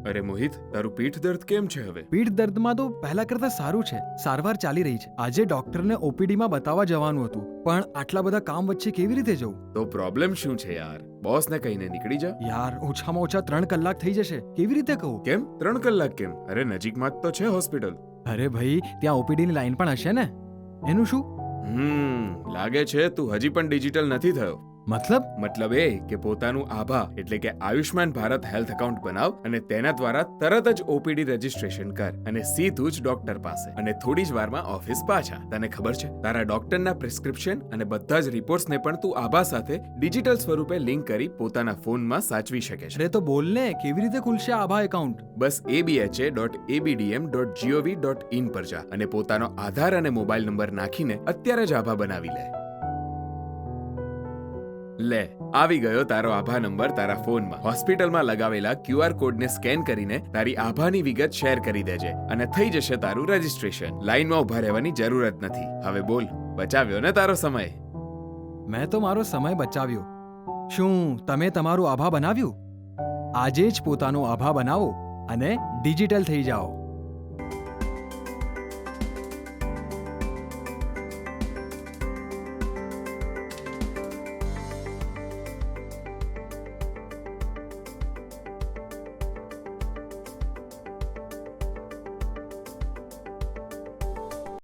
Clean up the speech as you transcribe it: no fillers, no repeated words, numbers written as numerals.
અરે મોહિત, તારું પીઠ દર્દ કેમ છે હવે? પીઠ દર્દમાં તો પહેલા કરતા સારું છે. સારવાર ચાલી રહી છે. આજે ડોક્ટરને ઓપીડીમાં બતાવવા જવાનું હતું, પણ આટલા બધા કામ વચ્ચે કેવી રીતે જવું? તો પ્રોબ્લેમ શું છે યાર? બોસને કહીને નીકળી જા. યાર, ઓછામાં ઓછા 3 કલાક થઈ જશે. કેવી રીતે કહું? કેમ 3 કલાક કેમ? અરે નજીકમાં જ તો છે હોસ્પિટલ. અરે ભાઈ, ત્યાં ઓપીડીની લાઈન પણ હશે ને. એનું શું? લાગે છે તું હજી પણ ડિજિટલ નથી થયો. મતલબ એ કે પોતાનું આભા એટલે કે આયુષ્માન ભારત હેલ્થ એકાઉન્ટ બનાવ અને તેના દ્વારા તરત જ ઓપીડી રજીસ્ટ્રેશન કર અને સીધું જ ડોક્ટર પાસે અને થોડી જ વારમાં ઓફિસ પાછા. તને ખબર છે, તારા ડોક્ટરના પ્રિસ્ક્રિપ્શન અને બધા જ રિપોર્ટ્સને પણ તું આભા સાથે ડિજિટલ સ્વરૂપે લિંક કરી પોતાના ફોનમાં સાચવી શકે છે. અરે તો બોલ ને, કેવી રીતે ખુલશે આભા એકાઉન્ટ? બસ abha.abdm.gov.in પર જા અને પોતાનો આધાર અને મોબાઈલ નંબર નાખીને અત્યારે જ આભા બનાવી લે, આવી ગયો તારો આભા નંબર તારા ફોનમાં. હોસ્પિટલમાં લગાવેલા QR કોડને સ્કેન કરીને તારી આભાની વિગત શેર કરી દેજે અને થઈ જશે તારું રજીસ્ટ્રેશન. લાઈનમાં ઊભા રહેવાની જરૂર જ નથી. હવે બોલ, બચાવ્યો ને તારો સમય? મેં તો મારો સમય બચાવ્યો. શું તમે તમારું આભા બનાવ્યું? આજે જ પોતાનો આભા બનાવો અને ડિજિટલ થઈ જાઓ.